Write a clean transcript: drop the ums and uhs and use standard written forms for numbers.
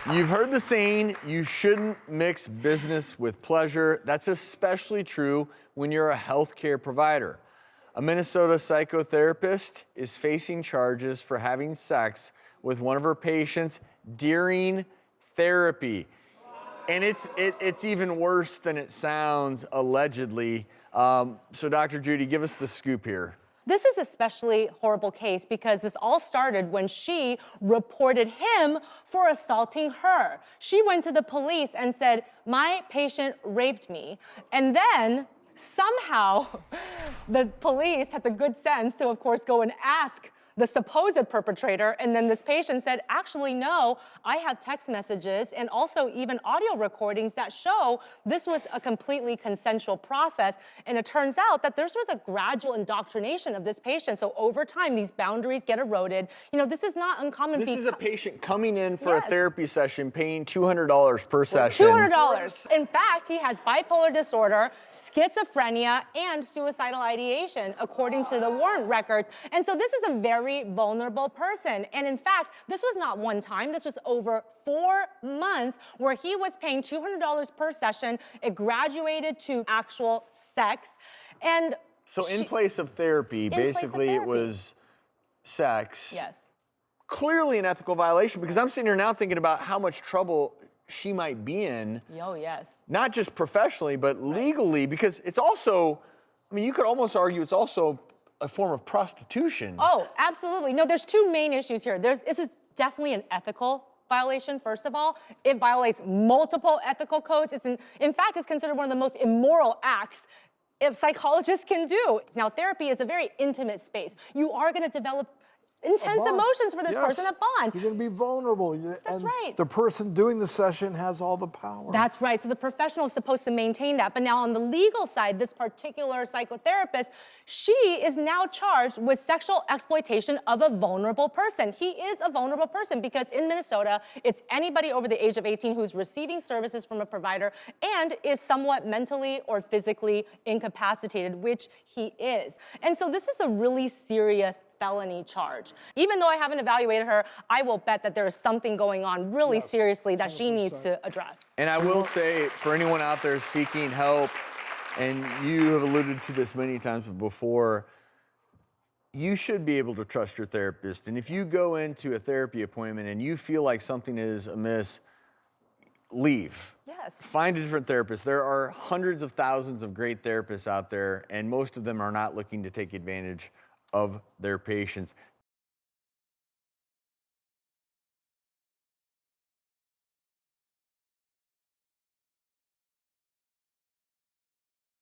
You've heard the saying, you shouldn't mix business with pleasure. That's especially true when you're a healthcare provider. A Minnesota psychotherapist is facing charges for having sex with one of her patients during therapy. And it's even worse than it sounds, allegedly. So Dr. Judy, give us the scoop here. This is especially horrible case because this all started when she reported him for assaulting her. She went to the police and said, my patient raped me. And then somehow the police had the good sense to, of course, go and ask the supposed perpetrator, and then this patient said, actually, no, I have text messages and also even audio recordings that show this was a completely consensual process, and it turns out that this was a gradual indoctrination of this patient, so over time, these boundaries get eroded. You know, this is not uncommon. This is a patient coming in for a therapy session, paying $200 per session. $200. In fact, he has bipolar disorder, schizophrenia, and suicidal ideation, according to the warrant records, and so this is a very vulnerable person. And in fact, this was not one time, this was over 4 months where he was paying $200 per session. It graduated to actual sex. And so in place of therapy, basically it was sex. Yes. Clearly an ethical violation, because I'm sitting here now thinking about how much trouble she might be in. Oh, yes. Not just professionally, but legally, because it's also, I mean, you could almost argue it's also a form of prostitution. Oh, absolutely. No, there's two main issues here. This is definitely an ethical violation, first of all. It violates multiple ethical codes. In fact, it's considered one of the most immoral acts psychologists can do. Now, therapy is a very intimate space. You are going to develop intense emotions for this person, a bond. You're going to be vulnerable. That's right. The person doing the session has all the power. That's right. So the professional is supposed to maintain that. But now on the legal side, this particular psychotherapist, she is now charged with sexual exploitation of a vulnerable person. He is a vulnerable person because in Minnesota, it's anybody over the age of 18 who's receiving services from a provider and is somewhat mentally or physically incapacitated, which he is. And so this is a really serious felony charge. Even though I haven't evaluated her, I will bet that there is something going on really seriously that 100%. She needs to address. And I will say, for anyone out there seeking help, and you have alluded to this many times before, you should be able to trust your therapist. And if you go into a therapy appointment and you feel like something is amiss, leave. Yes. Find a different therapist. There are hundreds of thousands of great therapists out there, and most of them are not looking to take advantage of their patients.